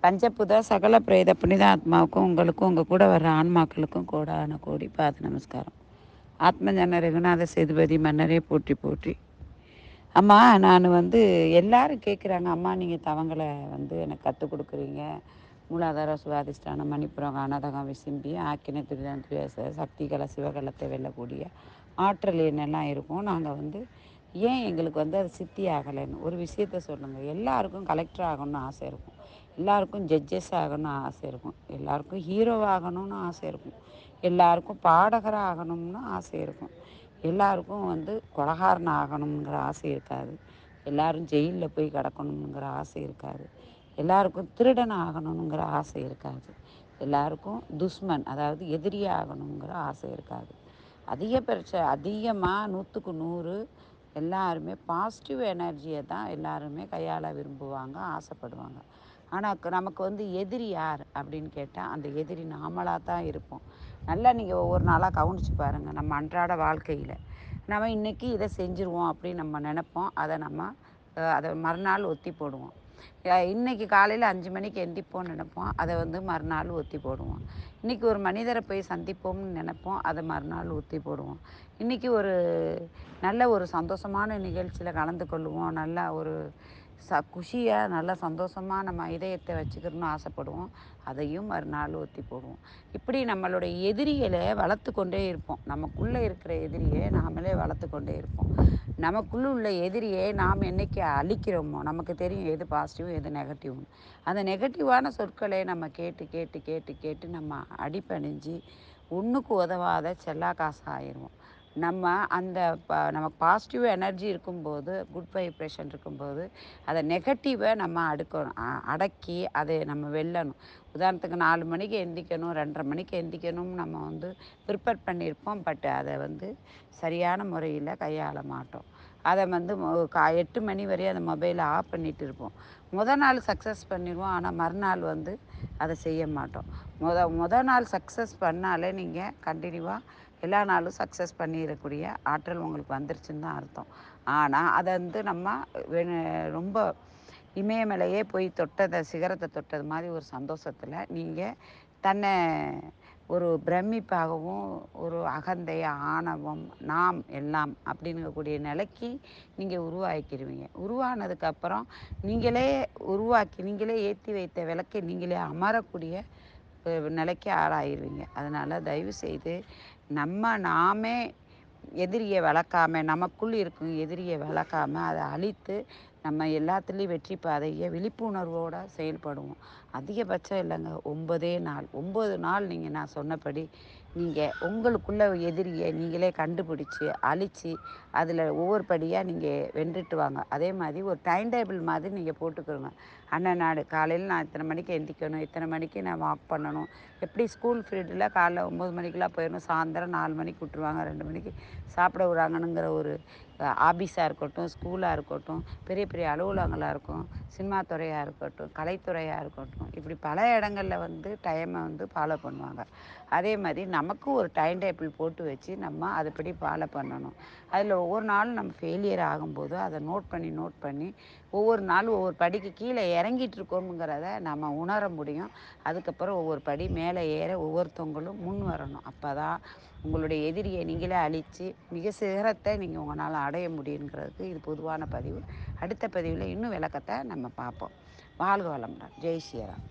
பஞ்சபுத சகல பிரேத புனித ஆத்மாவுக்கும் உங்களுக்கும் உங்கள் கூட வர்ற ஆன்மாக்களுக்கும் கோடான கோடி பாத நமஸ்காரம். ஆத்மஞான ரகுநாத சேதுபதி மன்னரே போற்றி போற்றி. அம்மா, நான் எல்லாரும் கேட்குறாங்க, அம்மா நீங்கள் தவங்களை எனக்கு கற்றுக் கொடுக்குறீங்க. மூலாதார சுவாதிஷ்டானம் மணிப்புரம் அனதகம் விசும்பி ஆக்கின துரிதம் துவேச சக்திகளை சிவகலத்தை வெல்லக்கூடிய ஆற்றல் என்னெல்லாம் இருக்கும். நாங்கள் ஏன் எங்களுக்கு அது சித்தி ஆகலைன்னு ஒரு விஷயத்த சொல்லுங்கள். எல்லாருக்கும் கலெக்டர் ஆகணும்னு ஆசை இருக்கும், எல்லாருக்கும் ஜட்ஜஸ் ஆகணும்னு ஆசை இருக்கும், எல்லாருக்கும் ஹீரோ ஆகணும்னு ஆசை இருக்கும், எல்லாருக்கும் பாடகராக ஆகணும்னு ஆசை இருக்கும், எல்லாருக்கும் கொலகாரன் ஆகணுங்கிற ஆசை இருக்காது, எல்லாரும் ஜெயிலில் போய் கிடக்கணுங்கிற ஆசை இருக்காது, எல்லாருக்கும் திருடன் ஆகணுங்கிற ஆசை இருக்காது, எல்லாருக்கும் துஷ்மன் அதாவது எதிரி ஆகணுங்கிற ஆசை இருக்காது. அதிகமாக 100க்கு 100 எல்லாருமே பாசிட்டிவ் எனர்ஜியை தான் எல்லாருமே கையாள விரும்புவாங்க, ஆசைப்படுவாங்க. ஆனால் நமக்கு எதிரி யார் அப்படின்னு கேட்டால் அந்த எதிரி நாமளாக தான் இருப்போம். நல்லா நீங்கள் ஒவ்வொரு நாளாக கவனித்து பாருங்கள். நம்ம அன்றாட வாழ்க்கையில் நம்ம இன்றைக்கி இதை செஞ்சுருவோம் அப்படின்னு நம்ம நினைப்போம். அதை மறுநாள் ஒத்தி போடுவோம். இன்றைக்கி காலையில் 5 மணிக்கு எந்திப்போம்னு நினைப்போம், அதை மறுநாள் ஒத்தி போடுவோம். இன்றைக்கி ஒரு மனிதரை போய் சந்திப்போம்னு நினைப்போம், அதை மறுநாள் ஒத்தி போடுவோம். இன்றைக்கி நல்ல ஒரு சந்தோஷமான நிகழ்ச்சியில் கலந்து கொள்ளுவோம், நல்லா ஒரு குஷியாக நல்ல சந்தோஷமாக நம்ம இதயத்தை வச்சுக்கணும்னு ஆசைப்படுவோம், அதையும் மறுநாள் ஒத்தி போடுவோம். இப்படி நம்மளுடைய எதிரிகளை வளர்த்து கொண்டே இருப்போம். நமக்குள்ளே இருக்கிற எதிரியை நாமளே வளர்த்து கொண்டே இருப்போம். நமக்குள்ளே உள்ள எதிரியை நாம் என்னைக்கு அழிக்கிறோமோ நமக்கு தெரியும் எது பாசிட்டிவ் எது நெகட்டிவ்னு. அந்த நெகட்டிவான சொற்களை நம்ம கேட்டு கேட்டு கேட்டு கேட்டு நம்ம அடிப்பணிஞ்சு ஒன்றுக்கு உதவாத செல்லா காசு ஆயிடுவோம். நமக்கு பாசிட்டிவ் எனர்ஜி இருக்கும்போது, குட் வைப்ரேஷன் இருக்கும்போது, அதை நெகட்டிவை நம்ம அடக்கி அதை நம்ம வெல்லணும். உதாரணத்துக்கு 4 மணிக்கு எந்திக்கணும், 2:30 மணிக்கு எந்திக்கணும் நம்ம ப்ரிப்பேர் பண்ணியிருப்போம். பட் அதை சரியான முறையில் கையாள மாட்டோம். அதை 8 மணி வரையும் அந்த மொபைலை ஆஃப் பண்ணிட்டு இருப்போம். நாள் சக்ஸஸ் பண்ணிடுவோம், ஆனால் மறுநாள் அதை செய்ய மாட்டோம். நாள் சக்ஸஸ் பண்ணாலே நீங்கள் கண்டினியூவாக எல்லா நாளும் சக்ஸஸ் பண்ணிடக்கூடிய ஆற்றல் உங்களுக்கு வந்துருச்சுன்னு தான் அர்த்தம். ஆனால் அதை நம்ம ரொம்ப இமயமலையே போய் சிகரத்தை தொட்டது மாதிரி ஒரு சந்தோஷத்தில் நீங்கள் தன்னை ஒரு பிரமிப்பாகவும் ஒரு அகந்தை ஆணவம் நாம் எல்லாம் அப்படிங்கக்கூடிய நிலைக்கு நீங்கள் உருவாக்கிடுவீங்க. உருவானதுக்கப்புறம் நீங்களே ஏற்றி வைத்த விளக்கை நீங்களே அமரக்கூடிய நிலைக்கு ஆளாயிருவீங்க. அதனால் தயவுசெய்து நாமே எதிரியை வளர்க்காமல், நமக்குள் இருக்கும் எதிரியை வளர்க்காமல் அதை அழித்து நம்ம எல்லாத்துலேயும் வெற்றி பாதையை விழிப்புணர்வோடு செயல்படுவோம். அதிகபட்சம் இல்லைங்க, 9 நாள் நீங்கள் நான் சொன்னபடி நீங்கள் உங்களுக்குள்ள எதிரியை நீங்களே கண்டுபிடிச்சி அழித்து அதில் ஒவ்வொரு படியாக நீங்கள் வென்றுட்டு வாங்க. அதே மாதிரி ஒரு டைம் டேபிள் மாதிரி நீங்கள் போட்டுக்கிறோங்க. நாடு காலையில் நான் இத்தனை மணிக்கு எந்திக்கணும், இத்தனை மணிக்கு நான் வாக் பண்ணணும். எப்படி ஸ்கூல் ஃபீல்டில் காலைல 9 மணிக்கெலாம் போயிடணும், சாயந்தரம் 4 மணிக்கு விட்டுருவாங்க, 2 மணிக்கு சாப்பிட விடுறாங்கனுங்கிற ஒரு ஆபீஸாக இருக்கட்டும், ஸ்கூலாக இருக்கட்டும், பெரிய பெரிய அலுவலகங்களாக இருக்கும், சினிமா துறையாக இருக்கட்டும், கலைத்துறையாக இருக்கட்டும், இப்படி பல இடங்களில் டைமை ஃபாலோ பண்ணுவாங்க. அதே மாதிரி நமக்கும் ஒரு டைம் டேபிள் போட்டு வச்சு நம்ம அதுபடி ஃபாலோ பண்ணணும். அதில் ஒவ்வொரு நாளும் நம்ம ஃபெயிலியர் ஆகும்போது அதை நோட் பண்ணி ஒவ்வொரு நாளும் ஒவ்வொரு படிக்கு கீழே இறங்கிட்டு இருக்கோங்கிறத நம்ம உணர முடியும். அதுக்கப்புறம் ஒவ்வொரு படி மேலே ஏற ஒவ்வொருத்தவங்களும் முன் வரணும். அப்போ தான் உங்களுடைய எதிரியை நீங்களே அழித்து மிக சிகரத்தை நீங்கள் உங்களால் அடைய முடியுங்கிறதுக்கு இது பொதுவான பதிவு. அடுத்த பதிவில் இன்னும் விளக்கத்தை நம்ம பார்ப்போம். வாழ்க வளமுடன். ஜெய் ஸ்ரீராம்.